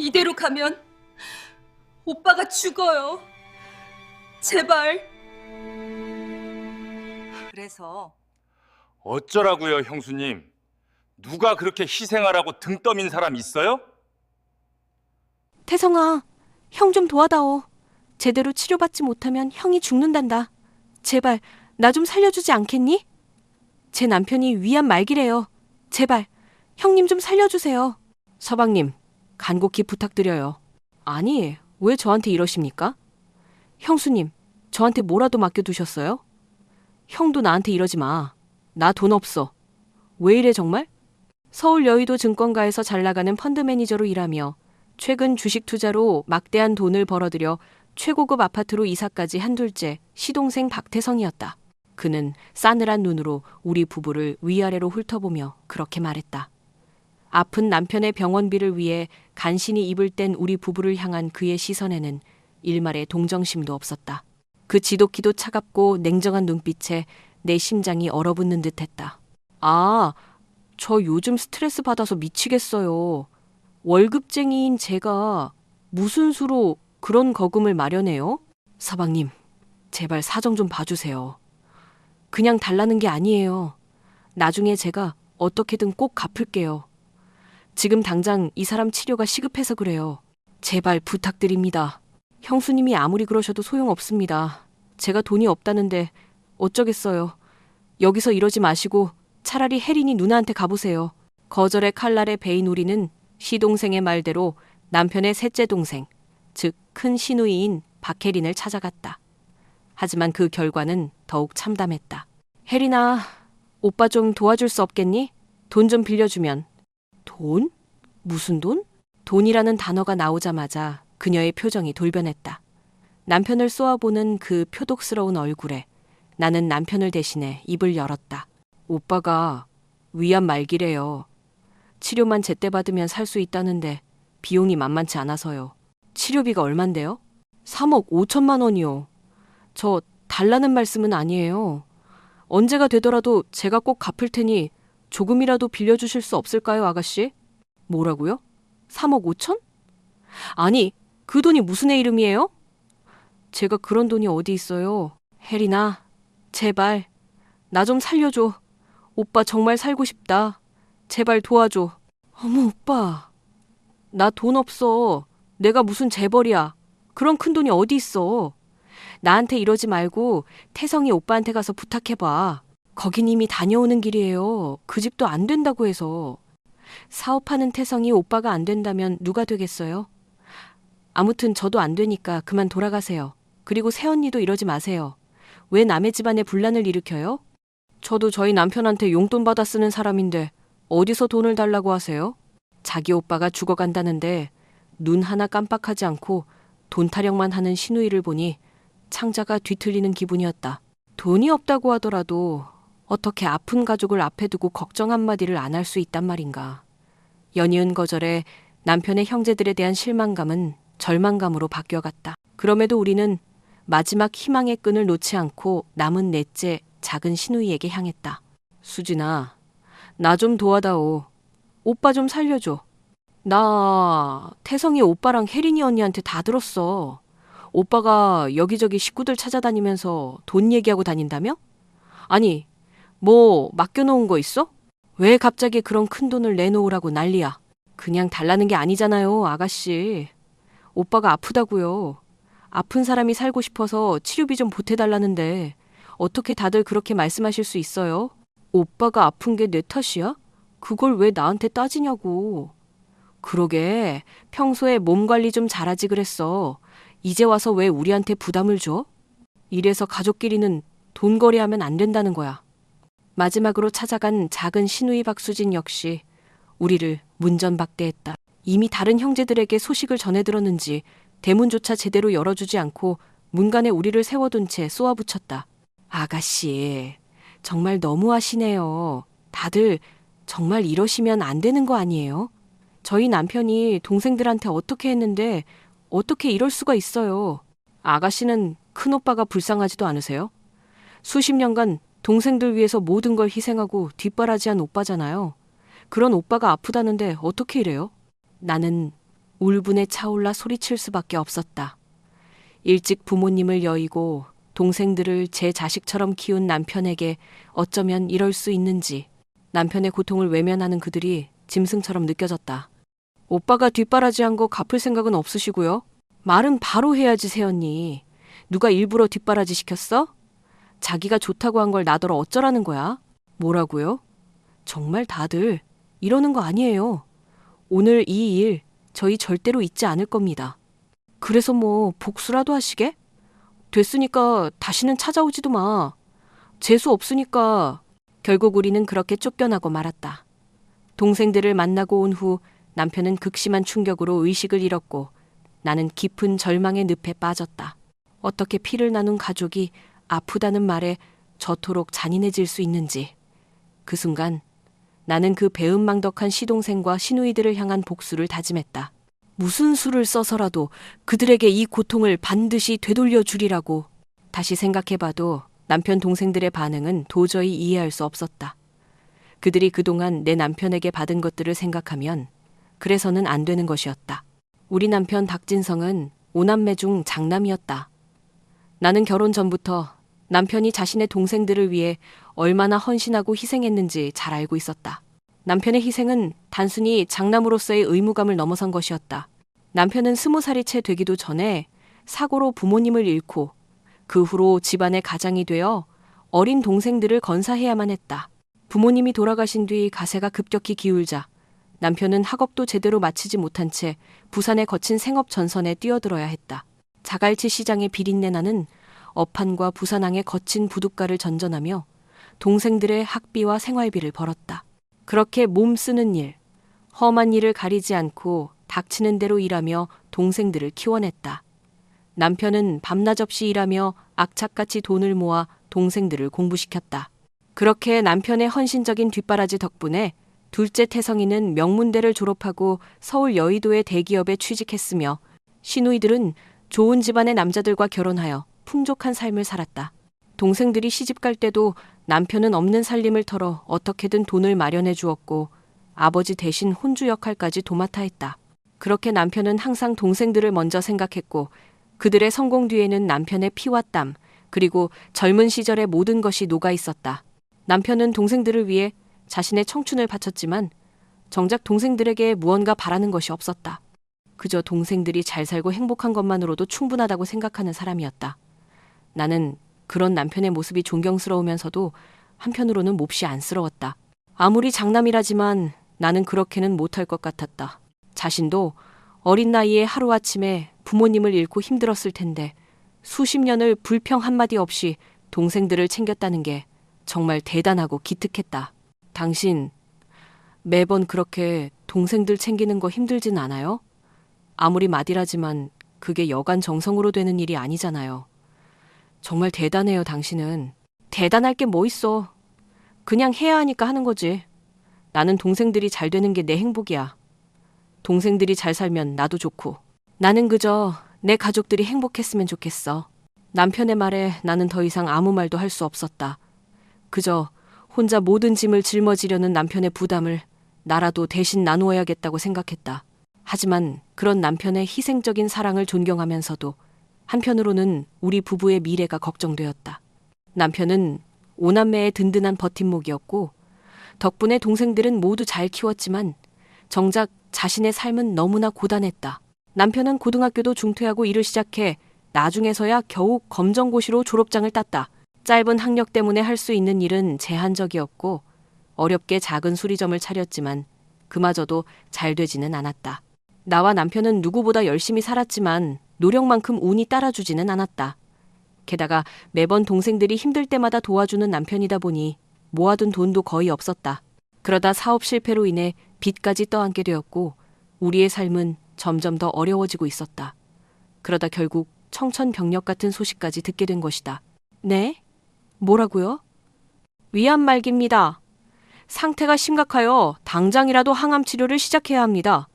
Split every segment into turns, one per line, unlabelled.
이대로 가면 오빠가 죽어요. 제발. 그래서
어쩌라고요, 형수님? 누가 그렇게 희생하라고 등 떠민 사람 있어요?
태성아, 형 좀 도와다오. 제대로 치료받지 못하면 형이 죽는단다. 제발 나 좀 살려주지 않겠니? 제 남편이 위암 말기래요. 제발 형님 좀 살려주세요. 서방님, 간곡히 부탁드려요. 아니, 왜 저한테 이러십니까? 형수님, 저한테 뭐라도 맡겨두셨어요? 형도 나한테 이러지 마. 나 돈 없어. 왜 이래 정말? 서울 여의도 증권가에서 잘 나가는 펀드 매니저로 일하며 최근 주식 투자로 막대한 돈을 벌어들여 최고급 아파트로 이사까지 한 둘째 시동생 박태성이었다. 그는 싸늘한 눈으로 우리 부부를 위아래로 훑어보며 그렇게 말했다. 아픈 남편의 병원비를 위해 간신히 입을 뗀 우리 부부를 향한 그의 시선에는 일말의 동정심도 없었다. 그 지독히도 차갑고 냉정한 눈빛에 내 심장이 얼어붙는 듯했다. 아, 저 요즘 스트레스 받아서 미치겠어요. 월급쟁이인 제가 무슨 수로 그런 거금을 마련해요? 서방님, 제발 사정 좀 봐주세요. 그냥 달라는 게 아니에요. 나중에 제가 어떻게든 꼭 갚을게요. 지금 당장 이 사람 치료가 시급해서 그래요. 제발 부탁드립니다. 형수님이 아무리 그러셔도 소용없습니다. 제가 돈이 없다는데 어쩌겠어요. 여기서 이러지 마시고 차라리 혜린이 누나한테 가보세요. 거절의 칼날에 베인 우리는 시동생의 말대로 남편의 셋째 동생, 즉 큰 시누이인 박혜린을 찾아갔다. 하지만 그 결과는 더욱 참담했다. 혜린아, 오빠 좀 도와줄 수 없겠니? 돈 좀 빌려주면. 돈? 무슨 돈? 돈이라는 단어가 나오자마자 그녀의 표정이 돌변했다. 남편을 쏘아보는 그 표독스러운 얼굴에 나는 남편을 대신해 입을 열었다. 오빠가 위암 말기래요. 치료만 제때 받으면 살 수 있다는데 비용이 만만치 않아서요. 치료비가 얼만데요? 3억 5천만 원이요. 저 달라는 말씀은 아니에요. 언제가 되더라도 제가 꼭 갚을 테니 조금이라도 빌려주실 수 없을까요, 아가씨? 뭐라고요? 3억 5천? 아니, 그 돈이 무슨 애 이름이에요? 제가 그런 돈이 어디 있어요. 혜린아, 제발 나 좀 살려줘. 오빠 정말 살고 싶다. 제발 도와줘. 어머, 오빠. 나 돈 없어. 내가 무슨 재벌이야. 그런 큰 돈이 어디 있어. 나한테 이러지 말고 태성이 오빠한테 가서 부탁해봐. 거긴 이미 다녀오는 길이에요. 그 집도 안 된다고 해서. 사업하는 태성이 오빠가 안 된다면 누가 되겠어요? 아무튼 저도 안 되니까 그만 돌아가세요. 그리고 새언니도 이러지 마세요. 왜 남의 집안에 분란을 일으켜요? 저도 저희 남편한테 용돈 받아 쓰는 사람인데 어디서 돈을 달라고 하세요? 자기 오빠가 죽어간다는데 눈 하나 깜빡하지 않고 돈 타령만 하는 시누이를 보니 창자가 뒤틀리는 기분이었다. 돈이 없다고 하더라도 어떻게 아픈 가족을 앞에 두고 걱정 한마디를 안 할 수 있단 말인가. 연이은 거절에 남편의 형제들에 대한 실망감은 절망감으로 바뀌어갔다. 그럼에도 우리는 마지막 희망의 끈을 놓지 않고 남은 넷째 작은 시누이에게 향했다. 수진아, 나 좀 도와다오. 오빠 좀 살려줘. 나 태성이 오빠랑 혜린이 언니한테 다 들었어. 오빠가 여기저기 식구들 찾아다니면서 돈 얘기하고 다닌다며? 아니, 뭐 맡겨놓은 거 있어? 왜 갑자기 그런 큰 돈을 내놓으라고 난리야. 그냥 달라는 게 아니잖아요, 아가씨. 오빠가 아프다고요. 아픈 사람이 살고 싶어서 치료비 좀 보태달라는데 어떻게 다들 그렇게 말씀하실 수 있어요? 오빠가 아픈 게 내 탓이야? 그걸 왜 나한테 따지냐고. 그러게, 평소에 몸 관리 좀 잘하지 그랬어. 이제 와서 왜 우리한테 부담을 줘? 이래서 가족끼리는 돈거래하면 안 된다는 거야. 마지막으로 찾아간 작은 시누이 박수진 역시 우리를 문전박대했다. 이미 다른 형제들에게 소식을 전해 들었는지 대문조차 제대로 열어주지 않고 문간에 우리를 세워둔 채 쏘아붙였다. 아가씨, 정말 너무하시네요. 다들 정말 이러시면 안 되는 거 아니에요? 저희 남편이 동생들한테 어떻게 했는데 어떻게 이럴 수가 있어요. 아가씨는 큰오빠가 불쌍하지도 않으세요? 수십 년간 동생들 위해서 모든 걸 희생하고 뒷바라지한 오빠잖아요. 그런 오빠가 아프다는데 어떻게 이래요? 나는 울분에 차올라 소리칠 수밖에 없었다. 일찍 부모님을 여의고 동생들을 제 자식처럼 키운 남편에게 어쩌면 이럴 수 있는지 남편의 고통을 외면하는 그들이 짐승처럼 느껴졌다. 오빠가 뒷바라지한 거 갚을 생각은 없으시고요? 말은 바로 해야지 새언니. 누가 일부러 뒷바라지 시켰어? 자기가 좋다고 한 걸 나더러 어쩌라는 거야? 뭐라고요? 정말 다들 이러는 거 아니에요. 오늘 이 일 저희 절대로 잊지 않을 겁니다. 그래서 뭐 복수라도 하시게? 됐으니까 다시는 찾아오지도 마. 재수 없으니까. 결국 우리는 그렇게 쫓겨나고 말았다. 동생들을 만나고 온 후 남편은 극심한 충격으로 의식을 잃었고 나는 깊은 절망의 늪에 빠졌다. 어떻게 피를 나눈 가족이 아프다는 말에 저토록 잔인해질 수 있는지. 그 순간 나는 그 배은망덕한 시동생과 시누이들을 향한 복수를 다짐했다. 무슨 수를 써서라도 그들에게 이 고통을 반드시 되돌려 주리라고. 다시 생각해봐도 남편 동생들의 반응은 도저히 이해할 수 없었다. 그들이 그동안 내 남편에게 받은 것들을 생각하면 그래서는 안 되는 것이었다. 우리 남편 박진성은 5남매 중 장남이었다. 나는 결혼 전부터 남편이 자신의 동생들을 위해 얼마나 헌신하고 희생했는지 잘 알고 있었다. 남편의 희생은 단순히 장남으로서의 의무감을 넘어선 것이었다. 남편은 20살이 채 되기도 전에 사고로 부모님을 잃고 그 후로 집안의 가장이 되어 어린 동생들을 건사해야만 했다. 부모님이 돌아가신 뒤 가세가 급격히 기울자 남편은 학업도 제대로 마치지 못한 채 부산의 거친 생업 전선에 뛰어들어야 했다. 자갈치 시장의 비린내 나는 업한과 부산항의 거친 부둣가를 전전하며 동생들의 학비와 생활비를 벌었다. 그렇게 몸 쓰는 일, 험한 일을 가리지 않고 닥치는 대로 일하며 동생들을 키워냈다. 남편은 밤낮 없이 일하며 악착같이 돈을 모아 동생들을 공부시켰다. 그렇게 남편의 헌신적인 뒷바라지 덕분에 둘째 태성이는 명문대를 졸업하고 서울 여의도의 대기업에 취직했으며 시누이들은 좋은 집안의 남자들과 결혼하여 풍족한 삶을 살았다. 동생들이 시집갈 때도 남편은 없는 살림을 털어 어떻게든 돈을 마련해 주었고 아버지 대신 혼주 역할까지 도맡아 했다. 그렇게 남편은 항상 동생들을 먼저 생각했고 그들의 성공 뒤에는 남편의 피와 땀 그리고 젊은 시절의 모든 것이 녹아 있었다. 남편은 동생들을 위해 자신의 청춘을 바쳤지만 정작 동생들에게 무언가 바라는 것이 없었다. 그저 동생들이 잘 살고 행복한 것만으로도 충분하다고 생각하는 사람이었다. 나는 그런 남편의 모습이 존경스러우면서도 한편으로는 몹시 안쓰러웠다. 아무리 장남이라지만 나는 그렇게는 못할 것 같았다. 자신도 어린 나이에 하루아침에 부모님을 잃고 힘들었을 텐데 수십 년을 불평 한마디 없이 동생들을 챙겼다는 게 정말 대단하고 기특했다. 당신 매번 그렇게 동생들 챙기는 거 힘들진 않아요? 아무리 마디라지만 그게 여간 정성으로 되는 일이 아니잖아요. 정말 대단해요, 당신은. 대단할 게 뭐 있어. 그냥 해야 하니까 하는 거지. 나는 동생들이 잘 되는 게 내 행복이야. 동생들이 잘 살면 나도 좋고. 나는 그저 내 가족들이 행복했으면 좋겠어. 남편의 말에 나는 더 이상 아무 말도 할 수 없었다. 그저 혼자 모든 짐을 짊어지려는 남편의 부담을 나라도 대신 나누어야겠다고 생각했다. 하지만 그런 남편의 희생적인 사랑을 존경하면서도 한편으로는 우리 부부의 미래가 걱정되었다. 남편은 5남매의 든든한 버팀목이었고 덕분에 동생들은 모두 잘 키웠지만 정작 자신의 삶은 너무나 고단했다. 남편은 고등학교도 중퇴하고 일을 시작해 나중에서야 겨우 검정고시로 졸업장을 땄다. 짧은 학력 때문에 할 수 있는 일은 제한적이었고 어렵게 작은 수리점을 차렸지만 그마저도 잘 되지는 않았다. 나와 남편은 누구보다 열심히 살았지만 노력만큼 운이 따라주지는 않았다. 게다가 매번 동생들이 힘들 때마다 도와주는 남편이다 보니 모아둔 돈도 거의 없었다. 그러다 사업 실패로 인해 빚까지 떠안게 되었고 우리의 삶은 점점 더 어려워지고 있었다. 그러다 결국 청천벽력 같은 소식까지 듣게 된 것이다. 네? 뭐라고요? 위암 말기입니다. 상태가 심각하여 당장이라도 항암 치료를 시작해야 합니다.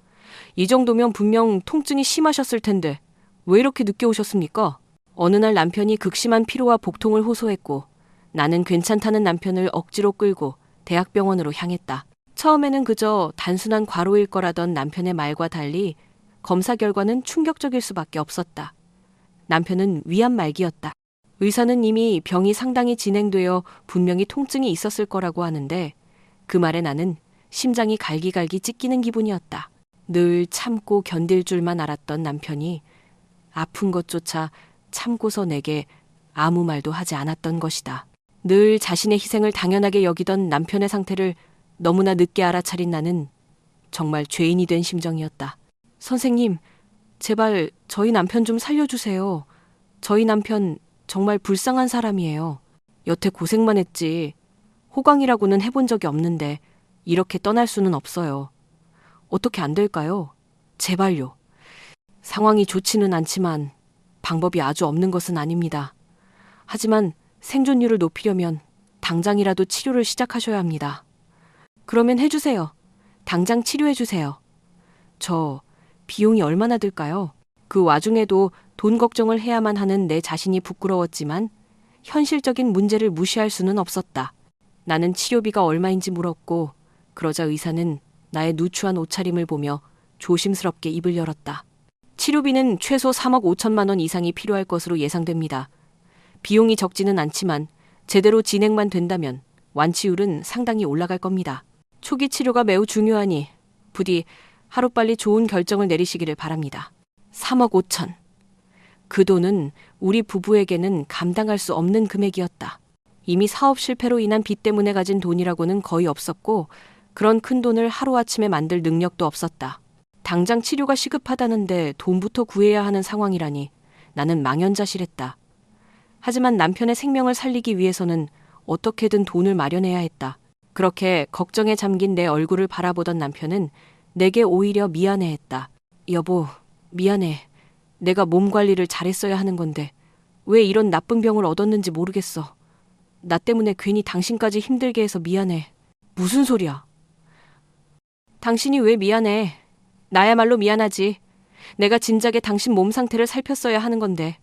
이 정도면 분명 통증이 심하셨을 텐데 왜 이렇게 늦게 오셨습니까? 어느 날 남편이 극심한 피로와 복통을 호소했고 나는 괜찮다는 남편을 억지로 끌고 대학병원으로 향했다. 처음에는 그저 단순한 과로일 거라던 남편의 말과 달리 검사 결과는 충격적일 수밖에 없었다. 남편은 위암 말기였다. 의사는 이미 병이 상당히 진행되어 분명히 통증이 있었을 거라고 하는데 그 말에 나는 심장이 갈기갈기 찢기는 기분이었다. 늘 참고 견딜 줄만 알았던 남편이 아픈 것조차 참고서 내게 아무 말도 하지 않았던 것이다. 늘 자신의 희생을 당연하게 여기던 남편의 상태를 너무나 늦게 알아차린 나는 정말 죄인이 된 심정이었다. 선생님, 제발 저희 남편 좀 살려주세요. 저희 남편 정말 불쌍한 사람이에요. 여태 고생만 했지. 호강이라고는 해본 적이 없는데 이렇게 떠날 수는 없어요. 어떻게 안 될까요? 제발요. 상황이 좋지는 않지만 방법이 아주 없는 것은 아닙니다. 하지만 생존율을 높이려면 당장이라도 치료를 시작하셔야 합니다. 그러면 해주세요. 당장 치료해주세요. 저 비용이 얼마나 들까요? 그 와중에도 돈 걱정을 해야만 하는 내 자신이 부끄러웠지만 현실적인 문제를 무시할 수는 없었다. 나는 치료비가 얼마인지 물었고 그러자 의사는 나의 누추한 옷차림을 보며 조심스럽게 입을 열었다. 치료비는 최소 3억 5천만 원 이상이 필요할 것으로 예상됩니다. 비용이 적지는 않지만 제대로 진행만 된다면 완치율은 상당히 올라갈 겁니다. 초기 치료가 매우 중요하니 부디 하루빨리 좋은 결정을 내리시기를 바랍니다. 3억 5천. 그 돈은 우리 부부에게는 감당할 수 없는 금액이었다. 이미 사업 실패로 인한 빚 때문에 가진 돈이라고는 거의 없었고 그런 큰 돈을 하루아침에 만들 능력도 없었다. 당장 치료가 시급하다는데 돈부터 구해야 하는 상황이라니 나는 망연자실했다. 하지만 남편의 생명을 살리기 위해서는 어떻게든 돈을 마련해야 했다. 그렇게 걱정에 잠긴 내 얼굴을 바라보던 남편은 내게 오히려 미안해했다. 여보, 미안해. 내가 몸 관리를 잘했어야 하는 건데 왜 이런 나쁜 병을 얻었는지 모르겠어. 나 때문에 괜히 당신까지 힘들게 해서 미안해. 무슨 소리야? 당신이 왜 미안해? 나야말로 미안하지. 내가 진작에 당신 몸 상태를 살폈어야 하는 건데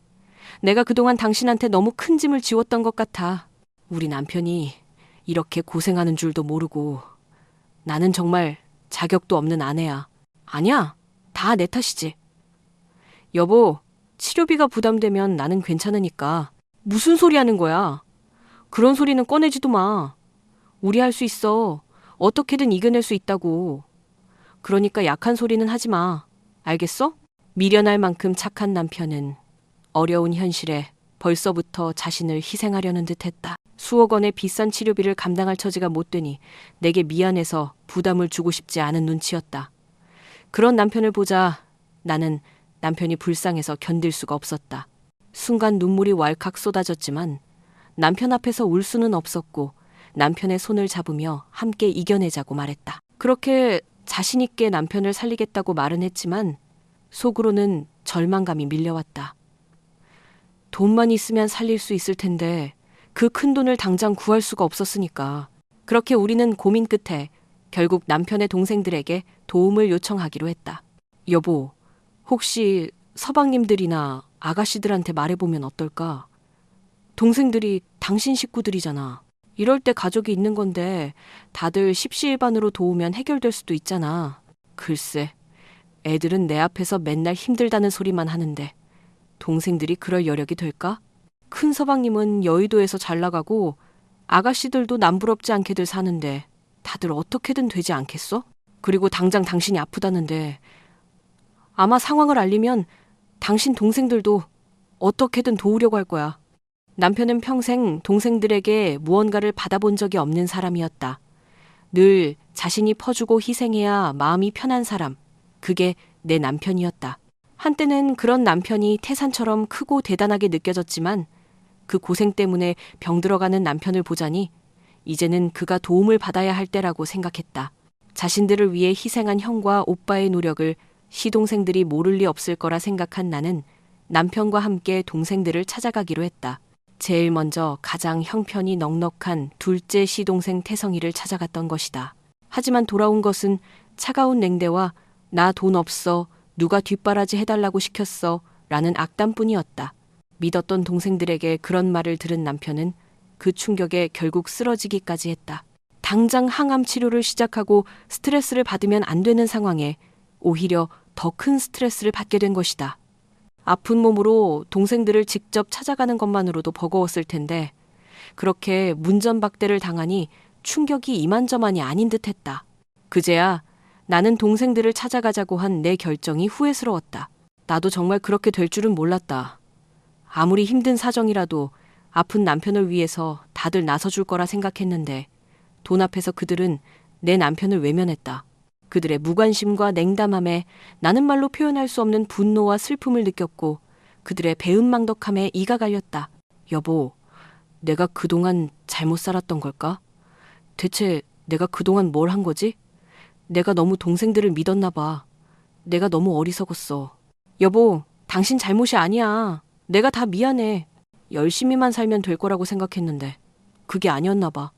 내가 그동안 당신한테 너무 큰 짐을 지웠던 것 같아. 우리 남편이 이렇게 고생하는 줄도 모르고 나는 정말 자격도 없는 아내야. 아니야, 다 내 탓이지. 여보, 치료비가 부담되면 나는 괜찮으니까. 무슨 소리 하는 거야? 그런 소리는 꺼내지도 마. 우리 할 수 있어. 어떻게든 이겨낼 수 있다고. 그러니까 약한 소리는 하지 마. 알겠어? 미련할 만큼 착한 남편은 어려운 현실에 벌써부터 자신을 희생하려는 듯했다. 수억 원의 비싼 치료비를 감당할 처지가 못 되니 내게 미안해서 부담을 주고 싶지 않은 눈치였다. 그런 남편을 보자 나는 남편이 불쌍해서 견딜 수가 없었다. 순간 눈물이 왈칵 쏟아졌지만 남편 앞에서 울 수는 없었고 남편의 손을 잡으며 함께 이겨내자고 말했다. 그렇게 자신 있게 남편을 살리겠다고 말은 했지만 속으로는 절망감이 밀려왔다. 돈만 있으면 살릴 수 있을 텐데 그 큰 돈을 당장 구할 수가 없었으니까. 그렇게 우리는 고민 끝에 결국 남편의 동생들에게 도움을 요청하기로 했다. 여보, 혹시 서방님들이나 아가씨들한테 말해보면 어떨까? 동생들이 당신 식구들이잖아. 이럴 때 가족이 있는 건데 다들 십시일반으로 도우면 해결될 수도 있잖아. 글쎄, 애들은 내 앞에서 맨날 힘들다는 소리만 하는데 동생들이 그럴 여력이 될까? 큰 서방님은 여의도에서 잘 나가고 아가씨들도 남부럽지 않게들 사는데 다들 어떻게든 되지 않겠어? 그리고 당장 당신이 아프다는데 아마 상황을 알리면 당신 동생들도 어떻게든 도우려고 할 거야. 남편은 평생 동생들에게 무언가를 받아본 적이 없는 사람이었다. 늘 자신이 퍼주고 희생해야 마음이 편한 사람. 그게 내 남편이었다. 한때는 그런 남편이 태산처럼 크고 대단하게 느껴졌지만 그 고생 때문에 병들어가는 남편을 보자니 이제는 그가 도움을 받아야 할 때라고 생각했다. 자신들을 위해 희생한 형과 오빠의 노력을 시동생들이 모를 리 없을 거라 생각한 나는 남편과 함께 동생들을 찾아가기로 했다. 제일 먼저 가장 형편이 넉넉한 둘째 시동생 태성이를 찾아갔던 것이다. 하지만 돌아온 것은 차가운 냉대와 나 돈 없어, 누가 뒷바라지 해달라고 시켰어 라는 악담뿐이었다. 믿었던 동생들에게 그런 말을 들은 남편은 그 충격에 결국 쓰러지기까지 했다. 당장 항암 치료를 시작하고 스트레스를 받으면 안 되는 상황에 오히려 더 큰 스트레스를 받게 된 것이다. 아픈 몸으로 동생들을 직접 찾아가는 것만으로도 버거웠을 텐데 그렇게 문전박대를 당하니 충격이 이만저만이 아닌 듯했다. 그제야 나는 동생들을 찾아가자고 한 내 결정이 후회스러웠다. 나도 정말 그렇게 될 줄은 몰랐다. 아무리 힘든 사정이라도 아픈 남편을 위해서 다들 나서줄 거라 생각했는데 돈 앞에서 그들은 내 남편을 외면했다. 그들의 무관심과 냉담함에 나는 말로 표현할 수 없는 분노와 슬픔을 느꼈고 그들의 배은망덕함에 이가 갈렸다. 여보, 내가 그동안 잘못 살았던 걸까? 대체 내가 그동안 뭘 한 거지? 내가 너무 동생들을 믿었나 봐. 내가 너무 어리석었어. 여보, 당신 잘못이 아니야. 내가 다 미안해. 열심히만 살면 될 거라고 생각했는데 그게 아니었나 봐.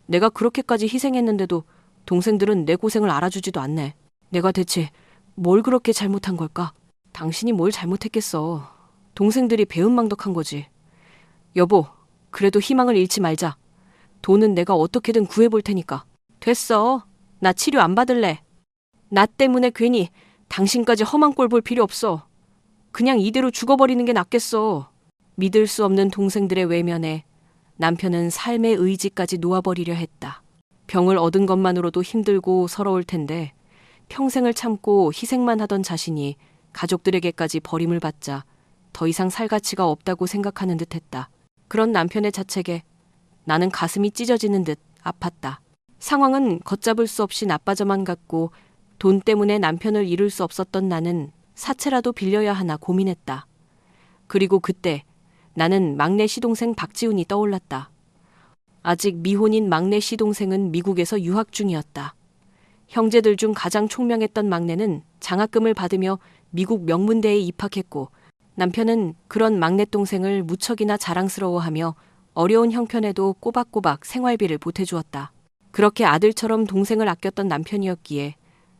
내가 그렇게까지 희생했는데도 동생들은 내 고생을 알아주지도 않네. 내가 대체 뭘 그렇게 잘못한 걸까? 당신이 뭘 잘못했겠어. 동생들이 배은망덕한 거지. 여보, 그래도 희망을 잃지 말자. 돈은 내가 어떻게든 구해볼 테니까. 됐어. 나 치료 안 받을래. 나 때문에 괜히 당신까지 험한 꼴 볼 필요 없어. 그냥 이대로 죽어버리는 게 낫겠어. 믿을 수 없는 동생들의 외면에 남편은 삶의 의지까지 놓아버리려 했다. 병을 얻은 것만으로도 힘들고 서러울 텐데 평생을 참고 희생만 하던 자신이 가족들에게까지 버림을 받자 더 이상 살 가치가 없다고 생각하는 듯했다. 그런 남편의 자책에 나는 가슴이 찢어지는 듯 아팠다. 상황은 걷잡을 수 없이 나빠져만 갔고 돈 때문에 남편을 잃을 수 없었던 나는 사채라도 빌려야 하나 고민했다. 그리고 그때 나는 막내 시동생 박지훈이 떠올랐다. 아직 미혼인 막내 시동생은 미국에서 유학 중이었다. 형제들 중 가장 총명했던 막내는 장학금을 받으며 미국 명문대에 입학했고 남편은 그런 막내 동생을 무척이나 자랑스러워하며 어려운 형편에도 꼬박꼬박 생활비를 보태주었다. 그렇게 아들처럼 동생을 아꼈던 남편이었기에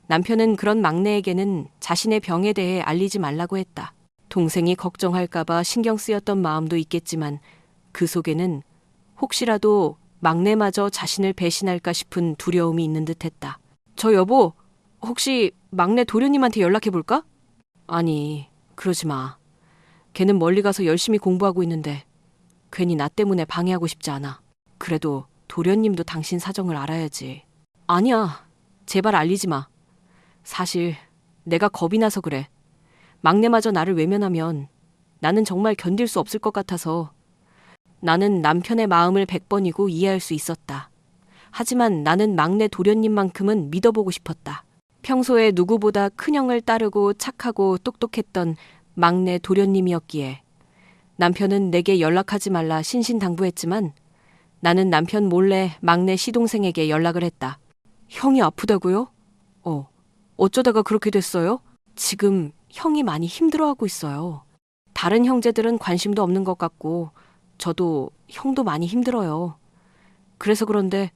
남편은 그런 막내에게는 자신의 병에 대해 알리지 말라고 했다. 동생이 걱정할까봐 신경 쓰였던 마음도 있겠지만 그 속에는 혹시라도 막내마저 자신을 배신할까 싶은 두려움이 있는 듯했다. 저 여보, 혹시 막내 도련님한테 연락해볼까? 아니, 그러지 마. 걔는 멀리 가서 열심히 공부하고 있는데 괜히 나 때문에 방해하고 싶지 않아. 그래도 도련님도 당신 사정을 알아야지. 아니야, 제발 알리지 마. 사실 내가 겁이 나서 그래. 막내마저 나를 외면하면 나는 정말 견딜 수 없을 것 같아서. 나는 남편의 마음을 100번이고 이해할 수 있었다. 하지만 나는 막내 도련님만큼은 믿어보고 싶었다. 평소에 누구보다 큰형을 따르고 착하고 똑똑했던 막내 도련님이었기에 남편은 내게 연락하지 말라 신신당부했지만 나는 남편 몰래 막내 시동생에게 연락을 했다. 형이 아프다고요? 어쩌다가 그렇게 됐어요? 지금 형이 많이 힘들어하고 있어요. 다른 형제들은 관심도 없는 것 같고 저도 형도 많이 힘들어요. 그래서 그런데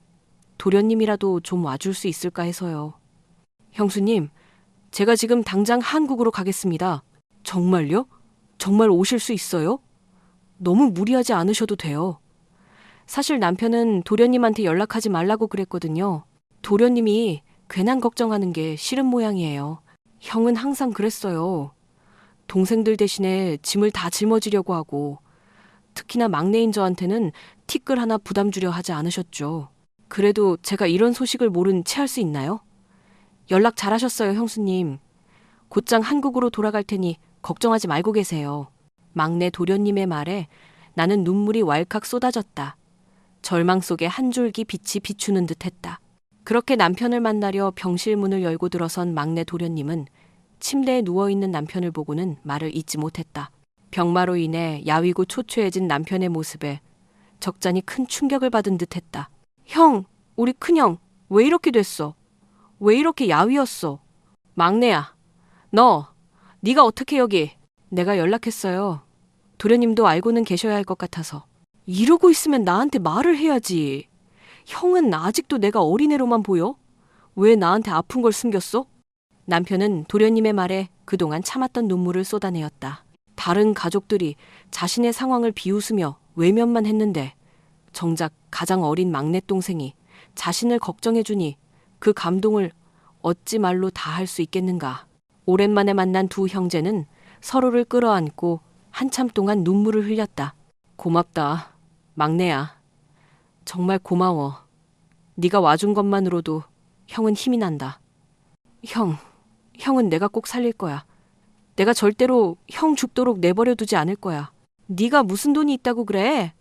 도련님이라도 좀 와줄 수 있을까 해서요. 형수님, 제가 지금 당장 한국으로 가겠습니다. 정말요? 정말 오실 수 있어요? 너무 무리하지 않으셔도 돼요. 사실 남편은 도련님한테 연락하지 말라고 그랬거든요. 도련님이 괜한 걱정하는 게 싫은 모양이에요. 형은 항상 그랬어요. 동생들 대신에 짐을 다 짊어지려고 하고 특히나 막내인 저한테는 티끌 하나 부담 주려 하지 않으셨죠. 그래도 제가 이런 소식을 모른 채 할 수 있나요? 연락 잘하셨어요, 형수님. 곧장 한국으로 돌아갈 테니 걱정하지 말고 계세요. 막내 도련님의 말에 나는 눈물이 왈칵 쏟아졌다. 절망 속에 한 줄기 빛이 비추는 듯했다. 그렇게 남편을 만나려 병실 문을 열고 들어선 막내 도련님은 침대에 누워있는 남편을 보고는 말을 잇지 못했다. 병마로 인해 야위고 초췌해진 남편의 모습에 적잖이 큰 충격을 받은 듯했다. 형, 우리 큰형, 왜 이렇게 됐어? 왜 이렇게 야위었어? 막내야, 네가 어떻게 여기? 내가 연락했어요. 도련님도 알고는 계셔야 할 것 같아서. 이러고 있으면 나한테 말을 해야지. 형은 아직도 내가 어린애로만 보여? 왜 나한테 아픈 걸 숨겼어? 남편은 도련님의 말에 그동안 참았던 눈물을 쏟아내었다. 다른 가족들이 자신의 상황을 비웃으며 외면만 했는데 정작 가장 어린 막내 동생이 자신을 걱정해주니 그 감동을 어찌 말로 다 할 수 있겠는가. 오랜만에 만난 두 형제는 서로를 끌어안고 한참 동안 눈물을 흘렸다. 고맙다, 막내야. 정말 고마워. 네가 와준 것만으로도 형은 힘이 난다. 형은 내가 꼭 살릴 거야. 내가 절대로 형 죽도록 내버려 두지 않을 거야. 네가 무슨 돈이 있다고 그래?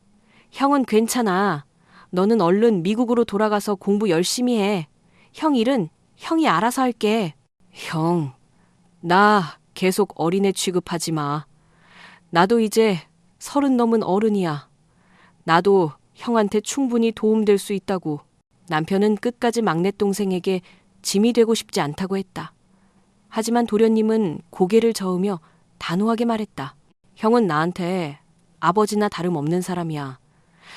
형은 괜찮아. 너는 얼른 미국으로 돌아가서 공부 열심히 해. 형 일은 형이 알아서 할게. 형, 나 계속 어린애 취급하지 마. 나도 이제 30 넘은 어른이야. 나도 형한테 충분히 도움될 수 있다고. 남편은 끝까지 막내 동생에게 짐이 되고 싶지 않다고 했다. 하지만 도련님은 고개를 저으며 단호하게 말했다. 형은 나한테 아버지나 다름없는 사람이야.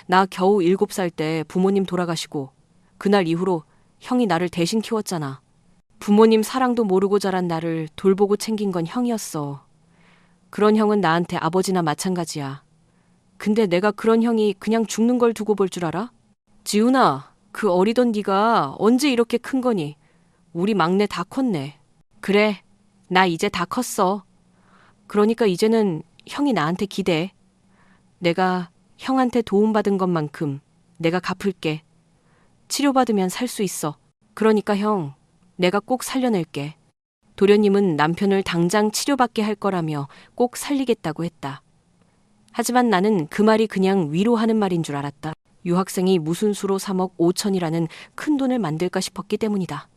나 겨우 7살 때 부모님 돌아가시고 그날 이후로 형이 나를 대신 키웠잖아. 부모님 사랑도 모르고 자란 나를 돌보고 챙긴 건 형이었어. 그런 형은 나한테 아버지나 마찬가지야. 근데 내가 그런 형이 그냥 죽는 걸 두고 볼 줄 알아? 지훈아, 그 어리던 네가 언제 이렇게 큰 거니? 우리 막내 다 컸네. 그래, 나 이제 다 컸어. 그러니까 이제는 형이 나한테 기대. 내가 형한테 도움받은 것만큼 내가 갚을게. 치료받으면 살 수 있어. 그러니까 형, 내가 꼭 살려낼게. 도련님은 남편을 당장 치료받게 할 거라며 꼭 살리겠다고 했다. 하지만 나는 그 말이 그냥 위로하는 말인 줄 알았다. 유학생이 무슨 수로 3억 5천이라는 큰 돈을 만들까 싶었기 때문이다.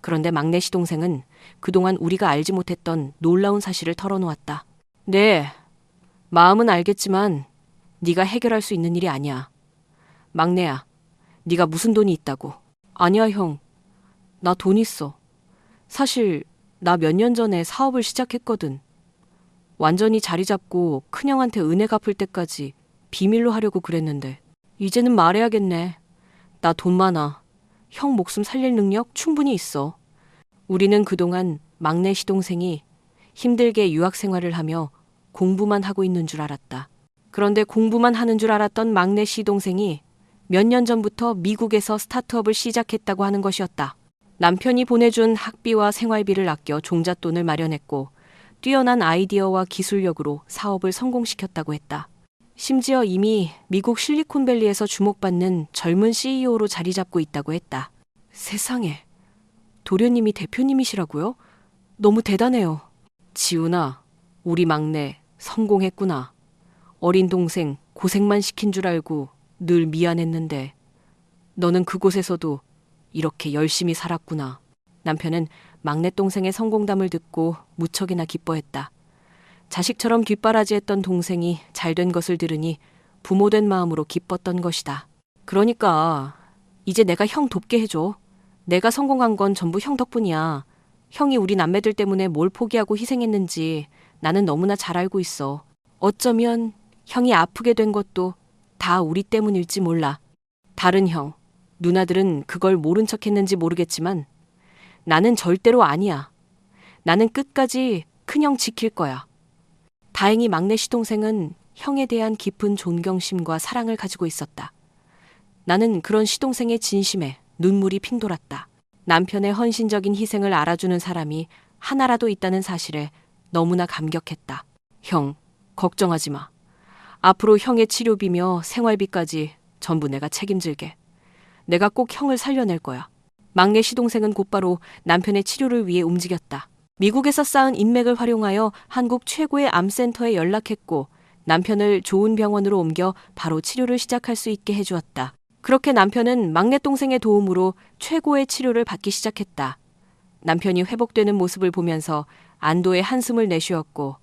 그런데 막내 시동생은 그동안 우리가 알지 못했던 놀라운 사실을 털어놓았다. 네, 마음은 알겠지만 네가 해결할 수 있는 일이 아니야. 막내야, 네가 무슨 돈이 있다고. 아니야 형, 나 돈 있어. 사실 나 몇 년 전에 사업을 시작했거든. 완전히 자리 잡고 큰형한테 은혜 갚을 때까지 비밀로 하려고 그랬는데 이제는 말해야겠네. 나 돈 많아. 형 목숨 살릴 능력 충분히 있어. 우리는 그동안 막내 시동생이 힘들게 유학 생활을 하며 공부만 하고 있는 줄 알았다. 그런데 공부만 하는 줄 알았던 막내 시동생이 몇 년 전부터 미국에서 스타트업을 시작했다고 하는 것이었다. 남편이 보내준 학비와 생활비를 아껴 종잣돈을 마련했고 뛰어난 아이디어와 기술력으로 사업을 성공시켰다고 했다. 심지어 이미 미국 실리콘밸리에서 주목받는 젊은 CEO로 자리 잡고 있다고 했다. 세상에, 도련님이 대표님이시라고요? 너무 대단해요. 지훈아, 우리 막내 성공했구나. 어린 동생 고생만 시킨 줄 알고 늘 미안했는데 너는 그곳에서도 이렇게 열심히 살았구나. 남편은 막내 동생의 성공담을 듣고 무척이나 기뻐했다. 자식처럼 뒷바라지했던 동생이 잘된 것을 들으니 부모된 마음으로 기뻤던 것이다. 그러니까 이제 내가 형 돕게 해줘. 내가 성공한 건 전부 형 덕분이야. 형이 우리 남매들 때문에 뭘 포기하고 희생했는지 나는 너무나 잘 알고 있어. 어쩌면 형이 아프게 된 것도 다 우리 때문일지 몰라. 다른 형, 누나들은 그걸 모른 척 했는지 모르겠지만 나는 절대로 아니야. 나는 끝까지 큰형 지킬 거야. 다행히 막내 시동생은 형에 대한 깊은 존경심과 사랑을 가지고 있었다. 나는 그런 시동생의 진심에 눈물이 핑 돌았다. 남편의 헌신적인 희생을 알아주는 사람이 하나라도 있다는 사실에 너무나 감격했다. 형, 걱정하지 마. 앞으로 형의 치료비며 생활비까지 전부 내가 책임질게. 내가 꼭 형을 살려낼 거야. 막내 시동생은 곧바로 남편의 치료를 위해 움직였다. 미국에서 쌓은 인맥을 활용하여 한국 최고의 암센터에 연락했고 남편을 좋은 병원으로 옮겨 바로 치료를 시작할 수 있게 해주었다. 그렇게 남편은 막내 동생의 도움으로 최고의 치료를 받기 시작했다. 남편이 회복되는 모습을 보면서 안도의 한숨을 내쉬었고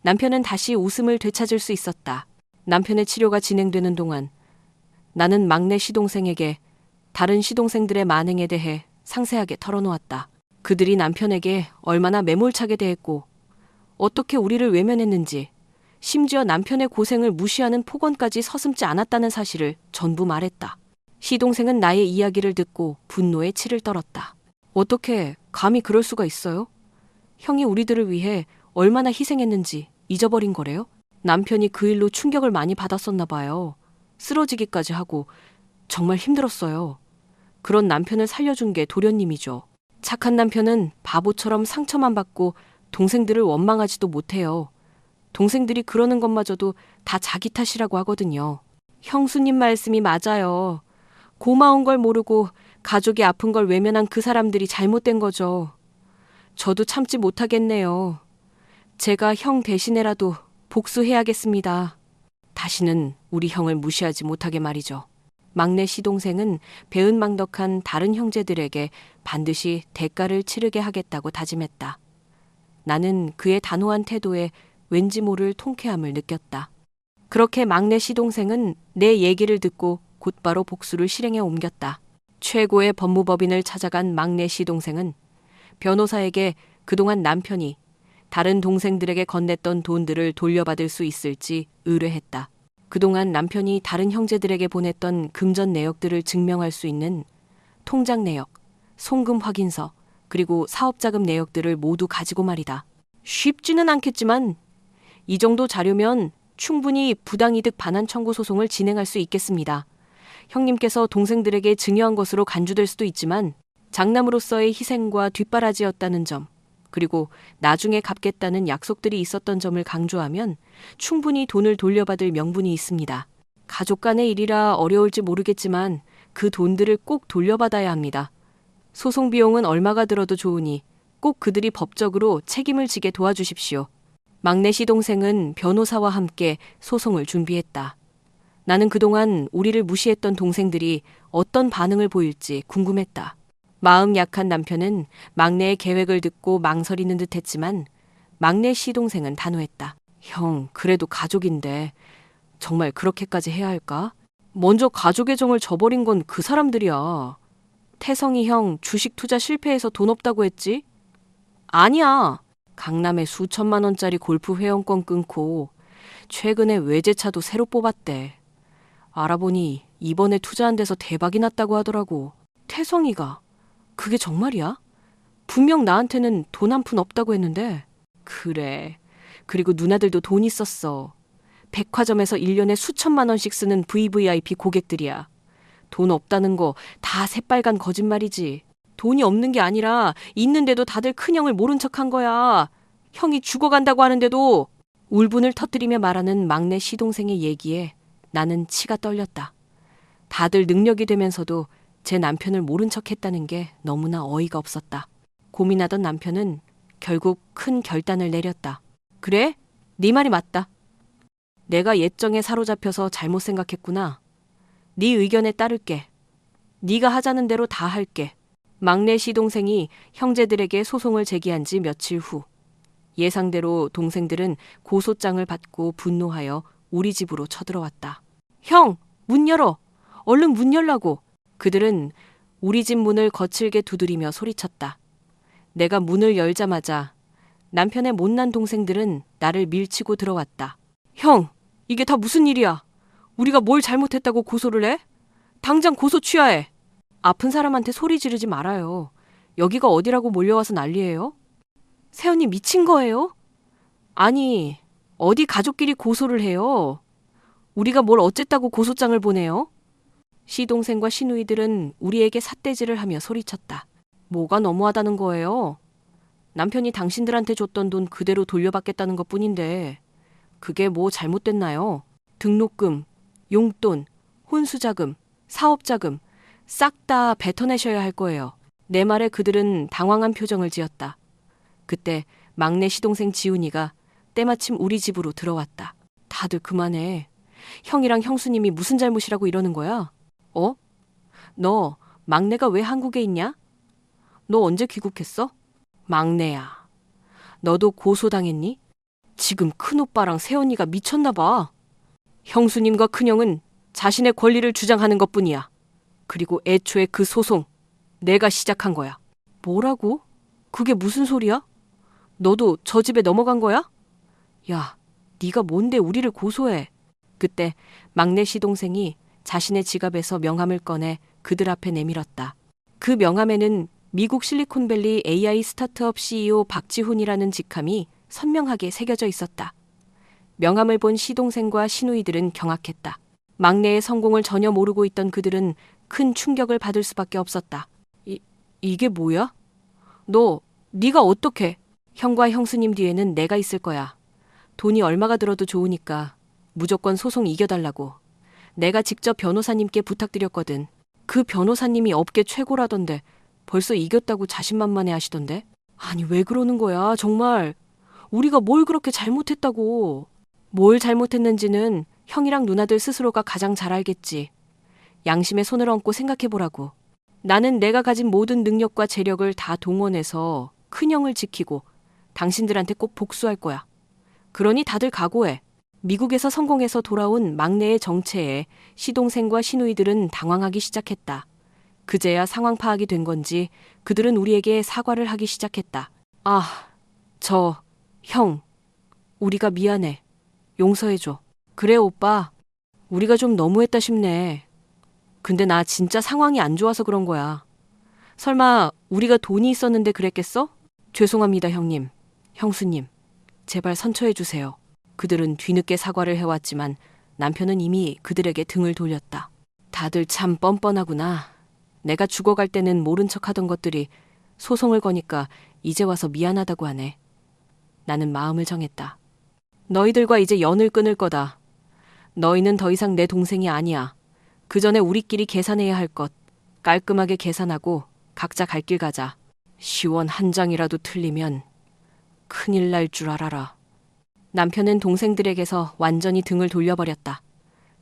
남편은 다시 웃음을 되찾을 수 있었다. 남편의 치료가 진행되는 동안 나는 막내 시동생에게 다른 시동생들의 만행에 대해 상세하게 털어놓았다. 그들이 남편에게 얼마나 매몰차게 대했고 어떻게 우리를 외면했는지 심지어 남편의 고생을 무시하는 폭언까지 서슴지 않았다는 사실을 전부 말했다. 시동생은 나의 이야기를 듣고 분노에 치를 떨었다. 어떻게 감히 그럴 수가 있어요? 형이 우리들을 위해 얼마나 희생했는지 잊어버린 거래요? 남편이 그 일로 충격을 많이 받았었나 봐요. 쓰러지기까지 하고 정말 힘들었어요. 그런 남편을 살려준 게 도련님이죠. 착한 남편은 바보처럼 상처만 받고 동생들을 원망하지도 못해요. 동생들이 그러는 것마저도 다 자기 탓이라고 하거든요. 형수님 말씀이 맞아요. 고마운 걸 모르고 가족이 아픈 걸 외면한 그 사람들이 잘못된 거죠. 저도 참지 못하겠네요. 제가 형 대신에라도 복수해야겠습니다. 다시는 우리 형을 무시하지 못하게 말이죠. 막내 시동생은 배은망덕한 다른 형제들에게 반드시 대가를 치르게 하겠다고 다짐했다. 나는 그의 단호한 태도에 왠지 모를 통쾌함을 느꼈다. 그렇게 막내 시동생은 내 얘기를 듣고 곧바로 복수를 실행에 옮겼다. 최고의 법무법인을 찾아간 막내 시동생은 변호사에게 그동안 남편이 다른 동생들에게 건넸던 돈들을 돌려받을 수 있을지 의뢰했다. 그동안 남편이 다른 형제들에게 보냈던 금전 내역들을 증명할 수 있는 통장 내역, 송금 확인서, 그리고 사업자금 내역들을 모두 가지고 말이다. 쉽지는 않겠지만 이 정도 자료면 충분히 부당이득 반환 청구 소송을 진행할 수 있겠습니다. 형님께서 동생들에게 증여한 것으로 간주될 수도 있지만 장남으로서의 희생과 뒷바라지였다는 점, 그리고 나중에 갚겠다는 약속들이 있었던 점을 강조하면 충분히 돈을 돌려받을 명분이 있습니다. 가족 간의 일이라 어려울지 모르겠지만 그 돈들을 꼭 돌려받아야 합니다. 소송 비용은 얼마가 들어도 좋으니 꼭 그들이 법적으로 책임을 지게 도와주십시오. 막내 시동생은 변호사와 함께 소송을 준비했다. 나는 그동안 우리를 무시했던 동생들이 어떤 반응을 보일지 궁금했다. 마음 약한 남편은 막내의 계획을 듣고 망설이는 듯 했지만 막내 시동생은 단호했다. 형, 그래도 가족인데 정말 그렇게까지 해야 할까? 먼저 가족의 정을 저버린 건 그 사람들이야. 태성이 형 주식 투자 실패해서 돈 없다고 했지? 아니야. 강남에 수천만 원짜리 골프 회원권 끊고 최근에 외제차도 새로 뽑았대. 알아보니 이번에 투자한 데서 대박이 났다고 하더라고. 태성이가 그게 정말이야? 분명 나한테는 돈 한 푼 없다고 했는데. 그래. 그리고 누나들도 돈 있었어. 백화점에서 1년에 수천만 원씩 쓰는 VVIP 고객들이야. 돈 없다는 거 다 새빨간 거짓말이지. 돈이 없는 게 아니라 있는데도 다들 큰형을 모른 척한 거야. 형이 죽어간다고 하는데도. 울분을 터뜨리며 말하는 막내 시동생의 얘기에 나는 치가 떨렸다. 다들 능력이 되면서도 제 남편을 모른 척했다는 게 너무나 어이가 없었다. 고민하던 남편은 결국 큰 결단을 내렸다. 그래? 네 말이 맞다. 내가 옛정에 사로잡혀서 잘못 생각했구나. 네 의견에 따를게. 네가 하자는 대로 다 할게. 막내 시동생이 형제들에게 소송을 제기한 지 며칠 후 예상대로 동생들은 고소장을 받고 분노하여 우리 집으로 쳐들어왔다. 형! 문 열어! 얼른 문 열라고! 그들은 우리 집 문을 거칠게 두드리며 소리쳤다. 내가 문을 열자마자 남편의 못난 동생들은 나를 밀치고 들어왔다. 형! 이게 다 무슨 일이야? 우리가 뭘 잘못했다고 고소를 해? 당장 고소 취하해! 아픈 사람한테 소리 지르지 말아요. 여기가 어디라고 몰려와서 난리예요? 세연이 미친 거예요? 아니, 어디 가족끼리 고소를 해요? 우리가 뭘 어쨌다고 고소장을 보내요? 시동생과 시누이들은 우리에게 삿대질을 하며 소리쳤다. 뭐가 너무하다는 거예요? 남편이 당신들한테 줬던 돈 그대로 돌려받겠다는 것뿐인데 그게 뭐 잘못됐나요? 등록금, 용돈, 혼수자금, 사업자금 싹 다 뱉어내셔야 할 거예요. 내 말에 그들은 당황한 표정을 지었다. 그때 막내 시동생 지훈이가 때마침 우리 집으로 들어왔다. 다들 그만해. 형이랑 형수님이 무슨 잘못이라고 이러는 거야? 어? 너 막내가 왜 한국에 있냐? 너 언제 귀국했어? 막내야. 너도 고소당했니? 지금 큰오빠랑 새언니가 미쳤나 봐. 형수님과 큰형은 자신의 권리를 주장하는 것뿐이야. 그리고 애초에 그 소송 내가 시작한 거야. 뭐라고? 그게 무슨 소리야? 너도 저 집에 넘어간 거야? 야, 네가 뭔데 우리를 고소해? 그때 막내 시동생이 자신의 지갑에서 명함을 꺼내 그들 앞에 내밀었다. 그 명함에는 미국 실리콘밸리 AI 스타트업 CEO 박지훈이라는 직함이 선명하게 새겨져 있었다. 명함을 본 시동생과 시누이들은 경악했다. 막내의 성공을 전혀 모르고 있던 그들은 큰 충격을 받을 수밖에 없었다. 이게 뭐야? 네가 어떻게? 형과 형수님 뒤에는 내가 있을 거야. 돈이 얼마가 들어도 좋으니까 무조건 소송 이겨달라고. 내가 직접 변호사님께 부탁드렸거든. 그 변호사님이 업계 최고라던데 벌써 이겼다고 자신만만해 하시던데? 아니 왜 그러는 거야 정말. 우리가 뭘 그렇게 잘못했다고. 뭘 잘못했는지는 형이랑 누나들 스스로가 가장 잘 알겠지. 양심에 손을 얹고 생각해보라고. 나는 내가 가진 모든 능력과 재력을 다 동원해서 큰형을 지키고 당신들한테 꼭 복수할 거야. 그러니 다들 각오해. 미국에서 성공해서 돌아온 막내의 정체에 시동생과 시누이들은 당황하기 시작했다. 그제야 상황 파악이 된 건지 그들은 우리에게 사과를 하기 시작했다. 형, 우리가 미안해. 용서해줘. 그래 오빠, 우리가 좀 너무했다 싶네. 근데 나 진짜 상황이 안 좋아서 그런 거야. 설마 우리가 돈이 있었는데 그랬겠어? 죄송합니다 형님, 형수님. 제발 선처해주세요. 그들은 뒤늦게 사과를 해왔지만 남편은 이미 그들에게 등을 돌렸다. 다들 참 뻔뻔하구나. 내가 죽어갈 때는 모른 척하던 것들이 소송을 거니까 이제 와서 미안하다고 하네. 나는 마음을 정했다. 너희들과 이제 연을 끊을 거다. 너희는 더 이상 내 동생이 아니야. 그 전에 우리끼리 계산해야 할 것 깔끔하게 계산하고 각자 갈 길 가자. 시원 한 장이라도 틀리면 큰일 날 줄 알아라. 남편은 동생들에게서 완전히 등을 돌려버렸다.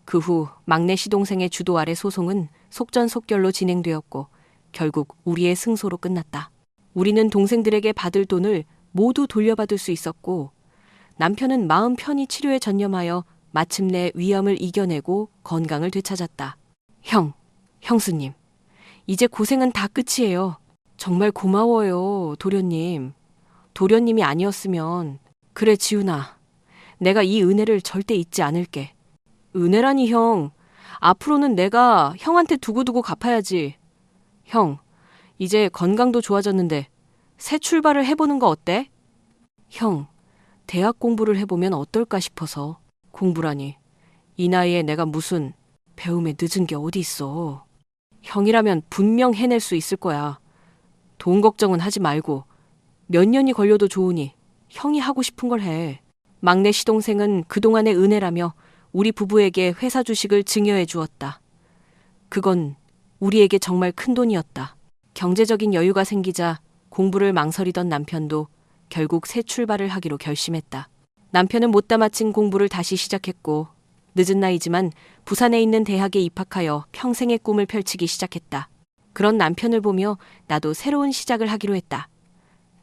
그 후 막내 시동생의 주도 아래 소송은 속전속결로 진행되었고 결국 우리의 승소로 끝났다. 우리는 동생들에게 받을 돈을 모두 돌려받을 수 있었고 남편은 마음 편히 치료에 전념하여 마침내 위암을 이겨내고 건강을 되찾았다. 형수님. 이제 고생은 다 끝이에요. 정말 고마워요, 도련님. 도련님이 아니었으면. 그래, 지훈아. 내가 이 은혜를 절대 잊지 않을게. 은혜라니 형. 앞으로는 내가 형한테 두고두고 갚아야지. 형, 이제 건강도 좋아졌는데 새 출발을 해보는 거 어때? 형, 대학 공부를 해보면 어떨까 싶어서. 공부라니. 이 나이에 내가 무슨 배움에 늦은 게 어디 있어. 형이라면 분명 해낼 수 있을 거야. 돈 걱정은 하지 말고 몇 년이 걸려도 좋으니 형이 하고 싶은 걸 해. 막내 시동생은 그동안의 은혜라며 우리 부부에게 회사 주식을 증여해 주었다. 그건 우리에게 정말 큰 돈이었다. 경제적인 여유가 생기자 공부를 망설이던 남편도 결국 새 출발을 하기로 결심했다. 남편은 못다 마친 공부를 다시 시작했고 늦은 나이지만 부산에 있는 대학에 입학하여 평생의 꿈을 펼치기 시작했다. 그런 남편을 보며 나도 새로운 시작을 하기로 했다.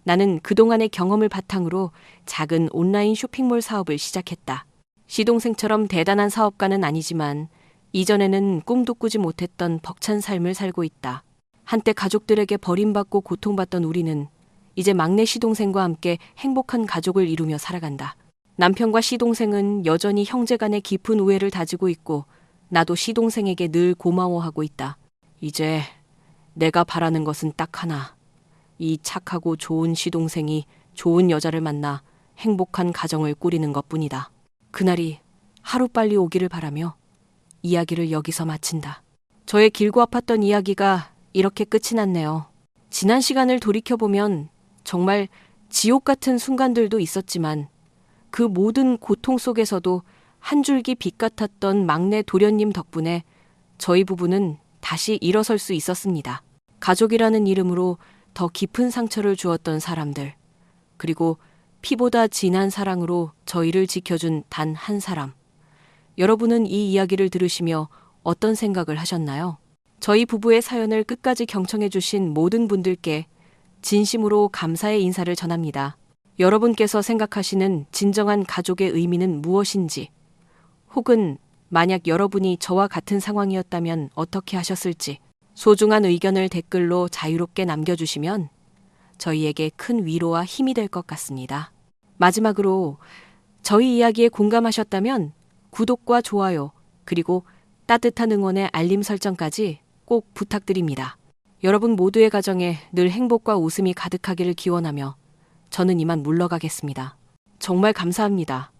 나는 그동안의 경험을 바탕으로 작은 온라인 쇼핑몰 사업을 시작했다. 시동생처럼 대단한 사업가는 아니지만 이전에는 꿈도 꾸지 못했던 벅찬 삶을 살고 있다. 한때 가족들에게 버림받고 고통받던 우리는 이제 막내 시동생과 함께 행복한 가족을 이루며 살아간다. 남편과 시동생은 여전히 형제간의 깊은 우애를 다지고 있고 나도 시동생에게 늘 고마워하고 있다. 이제 내가 바라는 것은 딱 하나. 이 착하고 좋은 시동생이 좋은 여자를 만나 행복한 가정을 꾸리는 것뿐이다. 그날이 하루빨리 오기를 바라며 이야기를 여기서 마친다. 저의 길고 아팠던 이야기가 이렇게 끝이 났네요. 지난 시간을 돌이켜보면 정말 지옥 같은 순간들도 있었지만 그 모든 고통 속에서도 한 줄기 빛 같았던 막내 도련님 덕분에 저희 부부는 다시 일어설 수 있었습니다. 가족이라는 이름으로 더 깊은 상처를 주었던 사람들, 그리고 피보다 진한 사랑으로 저희를 지켜준 단 한 사람. 여러분은 이 이야기를 들으시며 어떤 생각을 하셨나요? 저희 부부의 사연을 끝까지 경청해 주신 모든 분들께 진심으로 감사의 인사를 전합니다. 여러분께서 생각하시는 진정한 가족의 의미는 무엇인지, 혹은 만약 여러분이 저와 같은 상황이었다면 어떻게 하셨을지 소중한 의견을 댓글로 자유롭게 남겨주시면 저희에게 큰 위로와 힘이 될 것 같습니다. 마지막으로 저희 이야기에 공감하셨다면 구독과 좋아요, 그리고 따뜻한 응원의 알림 설정까지 꼭 부탁드립니다. 여러분 모두의 가정에 늘 행복과 웃음이 가득하기를 기원하며 저는 이만 물러가겠습니다. 정말 감사합니다.